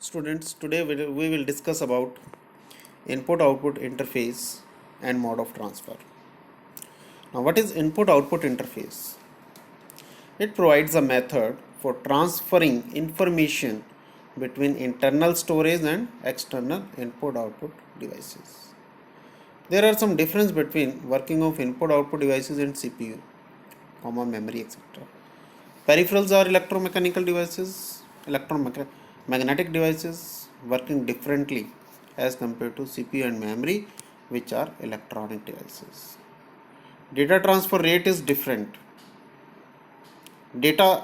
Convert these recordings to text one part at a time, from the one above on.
Students, today we will discuss about input-output interface and mode of transfer. Now, what is input-output interface? It provides a method for transferring information between internal storage and external input-output devices. There are some difference between working of input-output devices and CPU, memory, etc. Peripherals are electromechanical devices, electromagnetic devices working differently as compared to CPU and memory, which are electronic devices. Data transfer rate is different. Data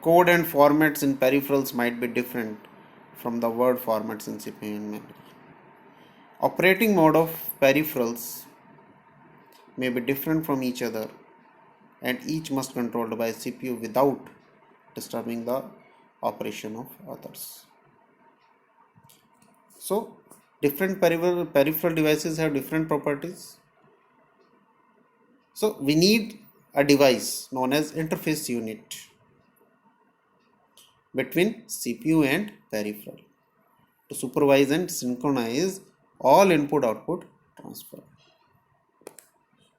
code and formats in peripherals might be different from the word formats in CPU and memory. Operating mode of peripherals may be different from each other, and each must be controlled by CPU without disturbing the operation of others. So, different peripheral devices have different properties. So, we need a device known as interface unit between CPU and peripheral to supervise and synchronize all input-output transfer.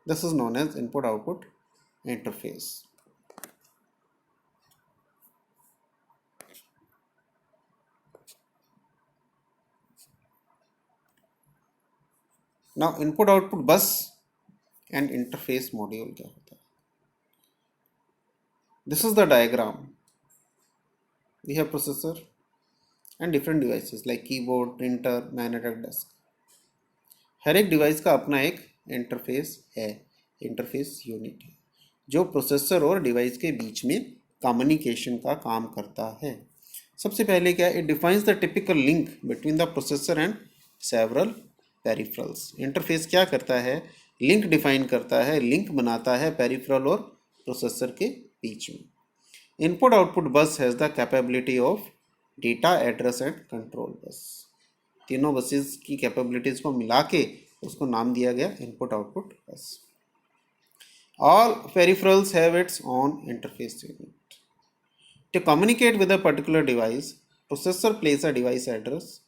This is known as input-output interface. Now, input-output bus and interface module क्या होता है? This is the diagram. We have processor and different devices like keyboard, printer, magnetic disk. हर एक device का अपना एक interface है, interface unit है, जो प्रोसेसर और डिवाइस के बीच में कम्युनिकेशन का काम करता है. सबसे पहले क्या, it defines the typical link between the processor and several peripherals. Interface क्या करता है, लिंक डिफाइन करता है, लिंक बनाता है पेरिफेरल और प्रोसेसर के बीच में. इनपुट आउटपुट बस has the capability of data address and control bus. तीनों बसेस की कैपेबिलिटीज को मिला के उसको नाम दिया गया input output bus. All peripherals have its own interface unit. To communicate with a particular device, processor place a device address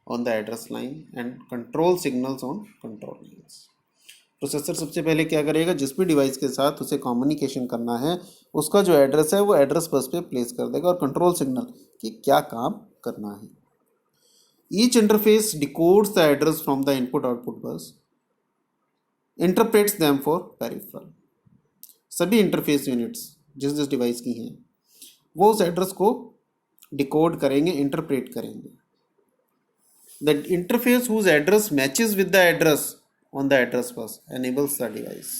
on the address line and control signals on control lines. Processor सबसे पहले क्या करेगा, जिस भी device के साथ उसे communication करना है उसका जो एड्रेस है वो एड्रेस बस पे प्लेस कर देगा और कंट्रोल सिग्नल कि क्या काम करना है. Each interface डिकोड्स the address from the input output बस, इंटरप्रेट्स देम फॉर पेरिफेरल. सभी इंटरफेस यूनिट्स जिस जिस डिवाइस की हैं वो उस एड्रेस को डिकोड करेंगे, इंटरप्रेट करेंगे. The interface whose address matches with the address on the address bus enables the device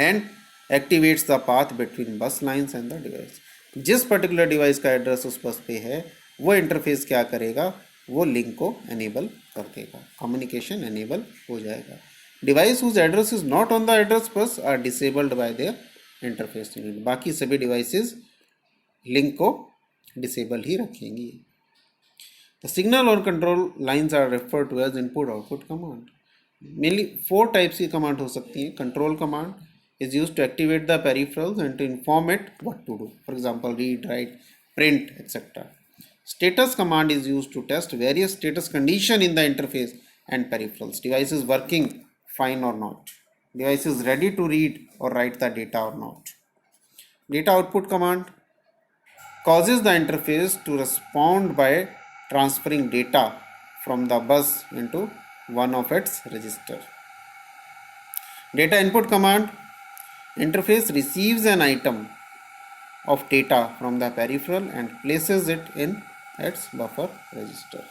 and activates the path between bus lines and the device. जिस पर्टिकुलर डिवाइस का address उस बस पे है वो इंटरफेस क्या करेगा, वो लिंक को एनेबल कर देगा, कम्युनिकेशन एनेबल हो जाएगा. Device whose address is not on the address bus are disabled by their interface unit. बाकी सभी डिवाइसेस लिंक को डिसेबल ही रखेंगी. द सिग्नल और control lines are referred to as input output command. Mainly 4 types की command हो सकती हैं. Control command is use to activate the peripherals and to inform it what to do, for example read, write, print etcetera. Status command is use to test various status condition in the interface and peripherals. Device is working fine और नॉट, device is ready to read और write the data और नॉट. Data output command causes the interface to respond by transferring data from the bus into one of its register. Data input command, interface receives an item of data from the peripheral and places it in its buffer register.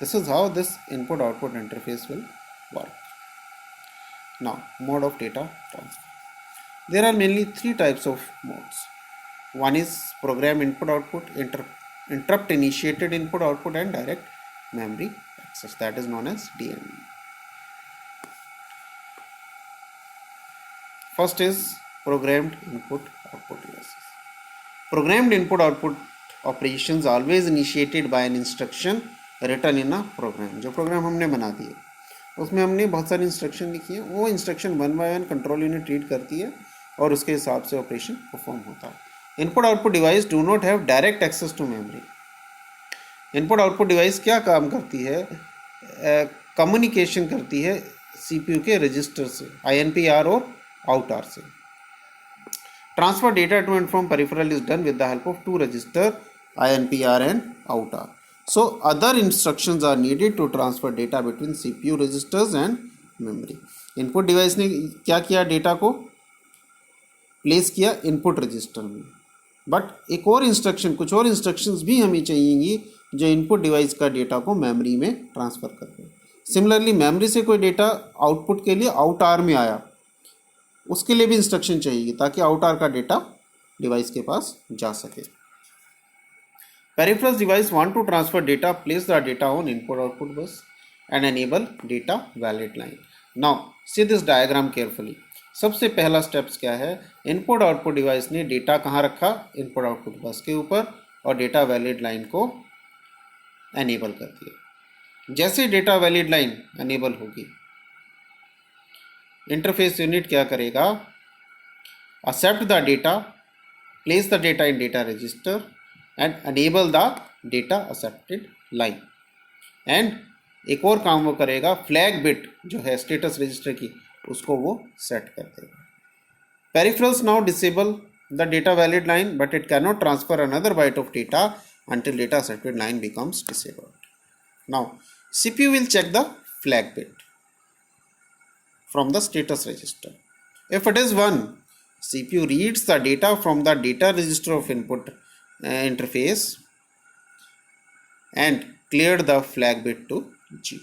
This is how this input output interface will work. Now, mode of data transfer. There are mainly 3 types of modes. One is program input output, interrupt initiated input output, and direct memory access, that is known as DMA. First is programmed input output devices. Programmed input output operations always initiated by an instruction written in a program. जो programme हमने बना दिए उसमें हमने बहुत सारी instruction लिखी है, वो instruction 1 by 1 control unit read करती है और उसके हिसाब से ऑपरेशन परफॉर्म होता है. Input output device do not have direct access to memory. Input output device क्या काम करती है? कम्युनिकेशन करती है सीपीयू के रजिस्टर से, INPR और आउट आर से. Transfer data to and from peripheral is done with the help of two register INPR and out R. So other instructions are needed to transfer data between CPU registers and memory. Input device ने क्या किया? Data को place किया input register में, but एक और instruction, कुछ और इंस्ट्रक्शंस भी हमें चाहिएंगी जो इनपुट डिवाइस का डेटा को मेमोरी में ट्रांसफ़र कर दे. सिमिलरली मेमोरी से कोई डेटा आउटपुट के लिए आउट आर में आया, उसके लिए भी इंस्ट्रक्शन चाहिए ताकि आउट आर का डेटा डिवाइस के पास जा सके. Peripherals device want to transfer data, place the data on input-output bus and enable data valid line. Now see this diagram carefully. सबसे पहला स्टेप्स क्या है? इनपुट आउटपुट डिवाइस ने डेटा कहाँ रखा? इनपुट आउटपुट बस के ऊपर, और डेटा वैलिड लाइन को एनेबल कर दिया. जैसे डेटा वैलिड लाइन एनेबल होगी, इंटरफेस यूनिट क्या करेगा? Accept the data, place the data in data register and enable the data accepted line. And एक और काम वो करेगा, फ्लैग बिट जो है स्टेटस रजिस्टर की, उसको वो सेट कर देगा. Peripherals now disable the data valid line, but it can not transfer another byte of data until data accepted line becomes disabled. Now CPU will check the flag bit from the status register. If it is 1, CPU reads the data from the data register of input interface and cleared the flag bit to 0.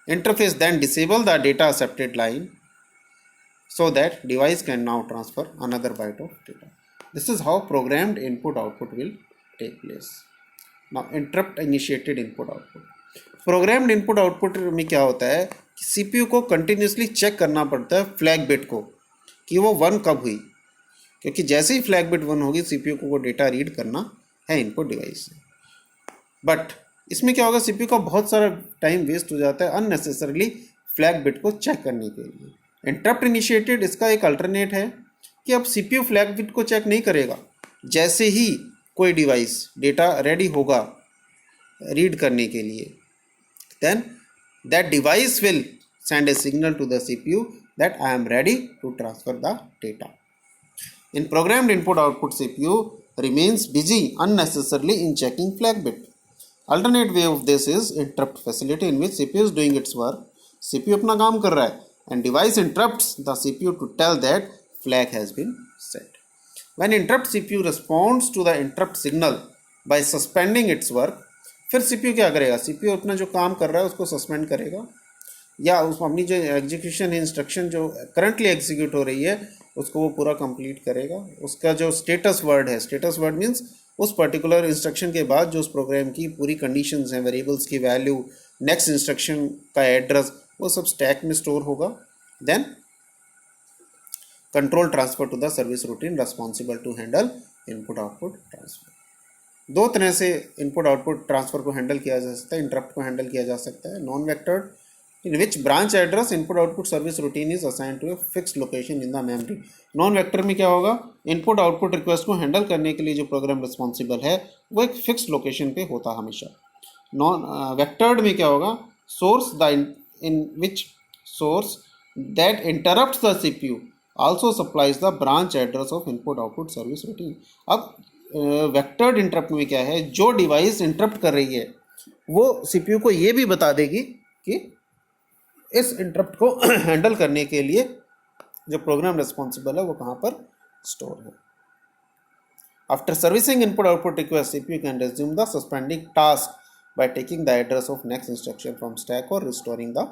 Interface then disable the data accepted line so that device can now transfer another byte of data. This is how programmed input output will take place. Now interrupt initiated input output. Programmed input output में क्या होता है कि CPU को continuously check करना पड़ता है flag bit को कि वो 1 कब हुई, क्योंकि जैसे ही फ्लैग बिट 1 होगी CPU को वो डेटा रीड करना है इनपुट डिवाइस से. बट इसमें क्या होगा, CPU का बहुत सारा टाइम वेस्ट हो जाता है अननेसेसरीली फ्लैग बिट को चेक करने के लिए. इंटरप्ट इनिशिएटेड इसका एक अल्टरनेट है कि अब CPU फ्लैग बिट को चेक नहीं करेगा. जैसे ही कोई डिवाइस डेटा रेडी होगा रीड करने के लिए, then that device will send a signal to the CPU that I am ready to transfer the data. In programmed input output, CPU remains busy unnecessarily in checking flag bit. Alternate way of this is interrupt facility, in which CPU is doing its work, CPU अपना काम कर रहा है, and device interrupts the CPU to tell that flag has been set. When interrupt, CPU responds to the interrupt signal by suspending its work. फिर CPU क्या करेगा? CPU अपना जो काम कर रहा है उसको सस्पेंड करेगा, या उस अपनी जो एग्जीक्यूशन है, इंस्ट्रक्शन जो करंटली एग्जीक्यूट हो रही है उसको वो पूरा कंप्लीट करेगा. उसका जो स्टेटस वर्ड है, स्टेटस वर्ड मीन्स उस पर्टिकुलर इंस्ट्रक्शन के बाद जो उस प्रोग्राम की पूरी कंडीशंस हैं, वेरिएबल्स की वैल्यू, नेक्स्ट इंस्ट्रक्शन का एड्रेस, वो सब स्टैक में स्टोर होगा. Then control transfer to the service routine responsible to handle input output transfer. 2 तरह से इनपुट आउटपुट ट्रांसफर को हैंडल किया जा सकता है. इंटरप्ट को हैंडल किया जा सकता है non vectored, in which branch address input output service routine is assigned to a fixed location in the memory. Non vector में क्या होगा, इनपुट आउटपुट रिक्वेस्ट को हैंडल करने के लिए जो प्रोग्राम रिस्पॉन्सिबल है वो एक फिक्स्ड लोकेशन पे होता है हमेशा. नॉन वेक्टर्ड में क्या होगा, source the in which source that interrupts the CPU also supplies the branch address of input output service routine. अब वेक्टर्ड इंटरप्ट में क्या है, जो डिवाइस इंटरप्ट कर रही है वो CPU को ये भी बता देगी कि इस इंटरप्ट को हैंडल करने के लिए जो प्रोग्राम रिस्पॉन्सिबल है वो कहाँ पर स्टोर है. After servicing input output request, CPU can resume the suspending task by taking the address of next instruction from stack or restoring the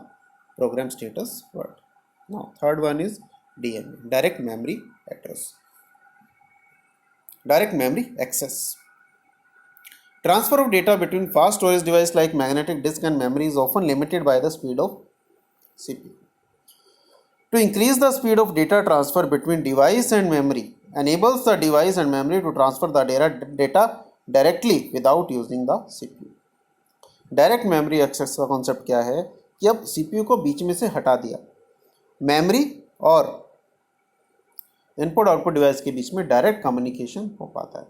program status word. Now third one is DMA, direct memory address, direct memory access. Transfer of data between fast storage device like magnetic disk and memory is often limited by the speed of CPU. To increase the speed of data transfer between device and memory enables the device and memory to transfer the data directly without using the CPU. Direct memory access का concept क्या है कि अब CPU को बीच में से हटा दिया, मेमोरी और इनपुट आउटपुट डिवाइस के बीच में डायरेक्ट कम्युनिकेशन हो पाता है.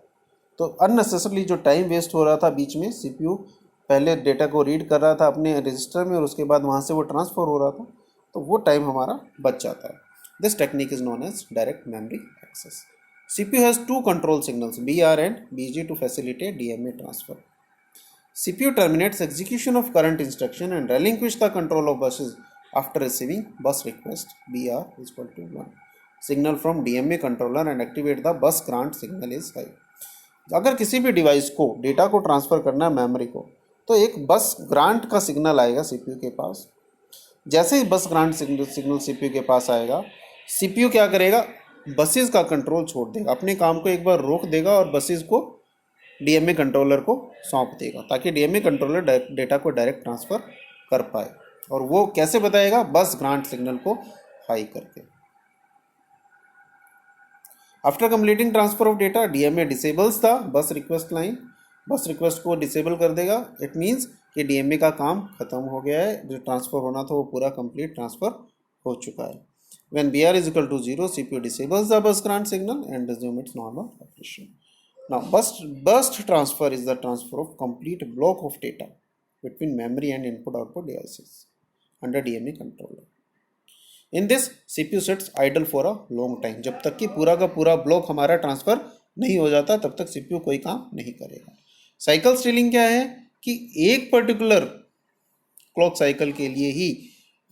तो अननेसेसरली जो टाइम वेस्ट हो रहा था बीच में, सीपीयू पहले डेटा को रीड कर रहा था अपने रजिस्टर में और उसके बाद वहाँ से वो ट्रांसफ़र हो रहा था, तो वो टाइम हमारा बच जाता है. This technique is known as direct memory access. CPU has two control signals, BR and BG, to facilitate DMA transfer. CPU terminates execution of current instruction and relinquish the control of buses after receiving bus request BR is equal to 1 signal from DMA controller and activate the bus grant signal is high. अगर किसी भी device को data को transfer करना है memory को, तो एक बस ग्रांट का सिग्नल आएगा सीपीयू के पास. जैसे ही बस ग्रांट सिग्नल सीपीयू के पास आएगा, सीपीयू क्या करेगा, बसेस का कंट्रोल छोड़ देगा, अपने काम को एक बार रोक देगा और बसेस को डीएमए कंट्रोलर को सौंप देगा, ताकि डीएमए कंट्रोलर डेटा को डायरेक्ट ट्रांसफ़र कर पाए. और वो कैसे बताएगा, बस ग्रांट सिग्नल को हाई करके. After completing transfer of data, DMA disables the bus request line. बस रिक्वेस्ट को डिसेबल कर देगा. इट मीन्स कि डीएमए का काम खत्म हो गया है, जो ट्रांसफ़र होना था वो पूरा कंप्लीट ट्रांसफ़र हो चुका है. When BR is equal to 0, CPU disables the bus grant signal and resume its normal operation. Now, burst transfer is the transfer of complete block of data between memory and input-output devices under DMA controller. In this, CPU sits idle for a long time. जब तक कि पूरा का पूरा block हमारा transfer नहीं हो जाता, तब तक CPU कोई काम नहीं करेगा. साइकिल स्टीलिंग क्या है कि एक पर्टिकुलर क्लॉक साइकिल के लिए ही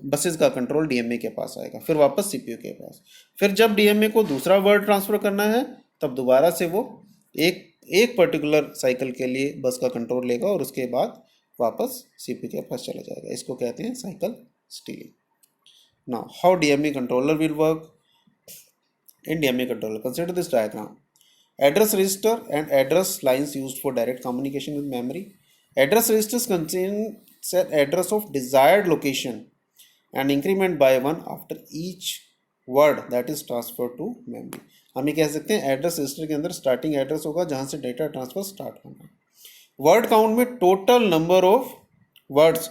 बसेस का कंट्रोल डीएमए के पास आएगा, फिर वापस सीपीयू के पास. फिर जब डीएमए को दूसरा वर्ड ट्रांसफ़र करना है, तब दोबारा से वो एक पर्टिकुलर साइकिल के लिए बस का कंट्रोल लेगा और उसके बाद वापस सीपीयू के पास चला जाएगा. इसको कहते हैं cycle stealing. Now how DMA controller will work. In DMA controller, consider this diagram. Address register and address lines used for direct communication with memory. Address registers contain set address of desired location and increment by 1 after each word that is transferred to memory. हम ये कह सकते हैं address register के अंदर starting address होगा जहाँ से डेटा ट्रांसफर स्टार्ट होगा. वर्ड काउंट में टोटल नंबर ऑफ वर्ड्स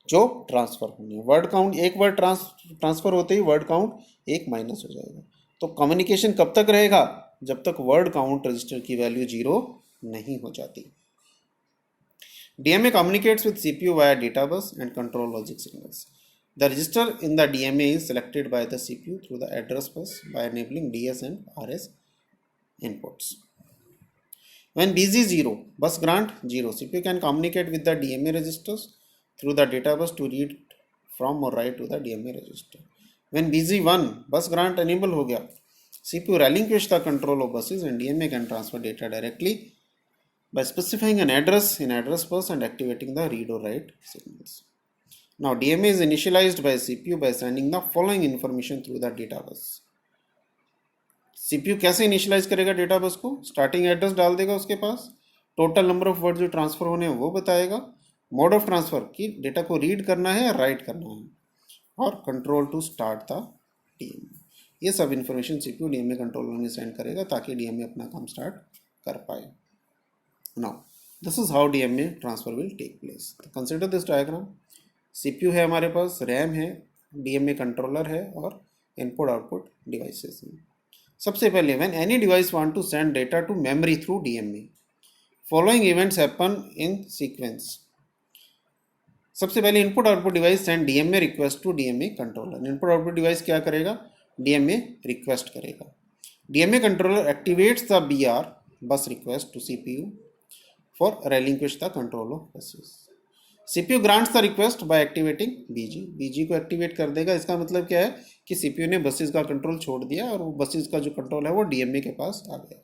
जो ट्रांसफर होंगे. वर्ड काउंट, एक वर्ड ट्रांसफर होते ही वर्ड काउंट एक माइनस हो जाएगा. तो कम्युनिकेशन कब तक रहेगा, जब तक वर्ड काउंट रजिस्टर की वैल्यू 0 नहीं हो जाती. DMA communicates with CPU via data bus and control logic signals. The register in the DMA is selected by the CPU through the address bus by enabling DS and RS inputs. When BZ 0, bus grant 0, CPU can communicate with the DMA registers through the data bus to read from or write to the DMA register. When BZ 1, bus grant enable हो गया, CPU relinquish the control of buses and DMA can transfer data directly by specifying an address in address bus and activating the read or write signals. Now DMA is initialized by CPU by sending the following information through the data bus. CPU कैसे initialise करेगा data bus को, starting address डाल देगा उसके पास, total number of word जो transfer होने हैं वो बताएगा, मोड ऑफ ट्रांसफर की डेटा को रीड करना है या राइट करना है, और control to start the DMA. ये सब इन्फॉर्मेशन CPU डीएमए कंट्रोलर में सेंड करेगा ताकि डीएमए अपना काम स्टार्ट कर पाए. Now, this is how DMA transfer will take place. तो consider this diagram. CPU है हमारे पास, RAM है, DMA controller है और input output devices हैं. सबसे पहले when any device want to send data to memory through DMA, following events happen in sequence. सबसे पहले input output device send DMA request to DMA controller. Input output device क्या करेगा, DMA request करेगा. DMA controller activates the BR bus request to CPU for relinquish the control of buses. CPU grants the request by activating BG. BG को activate कर देगा. इसका मतलब क्या है कि CPU ने बसेस का कंट्रोल छोड़ दिया और वो बसेस का जो कंट्रोल है वो DMA के पास आ गया.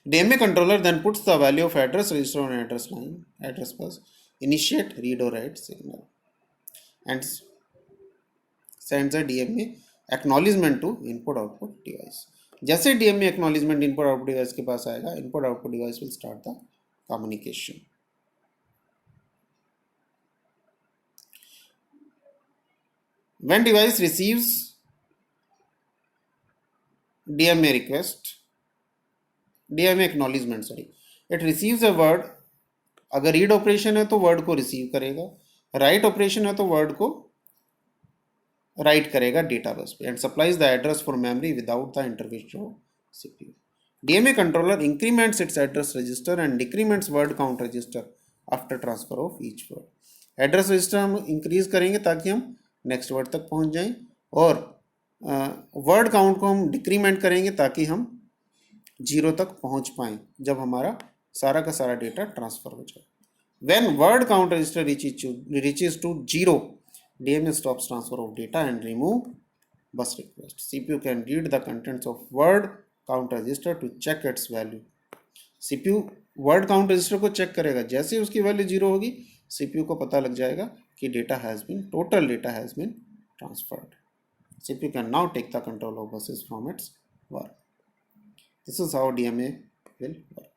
DMA controller then puts the value of address register on address line, address bus, initiate read or write signal, and sends a DMA acknowledgement to input output device. जैसे DMA acknowledgement input output device के पास आएगा, input output device will start the communication. When device receives DMA request, DMA acknowledgement, it receives a word. अगर read operation है तो word को receive करेगा, write operation है तो word को write करेगा डेटा बस पे, and supplies the address for memory without the intervention of CPU. DMA controller increments its address register and decrements word count register after transfer of each word. Address register हम increase करेंगे ताकि हम next word तक पहुंच जाएं, और word count को हम डिक्रीमेंट करेंगे ताकि हम 0 तक पहुंच पाएं जब हमारा सारा का सारा डेटा ट्रांसफर हो जाए. When word count register reaches to 0, DMA stops transfer of data and remove bus request. CPU can read the contents of word count register to check its value. CPU word count register को check करेगा, जैसे ही उसकी value 0 होगी CPU को पता लग जाएगा कि total data has been transferred. CPU can now take the control of buses from its work. This is how DMA will work.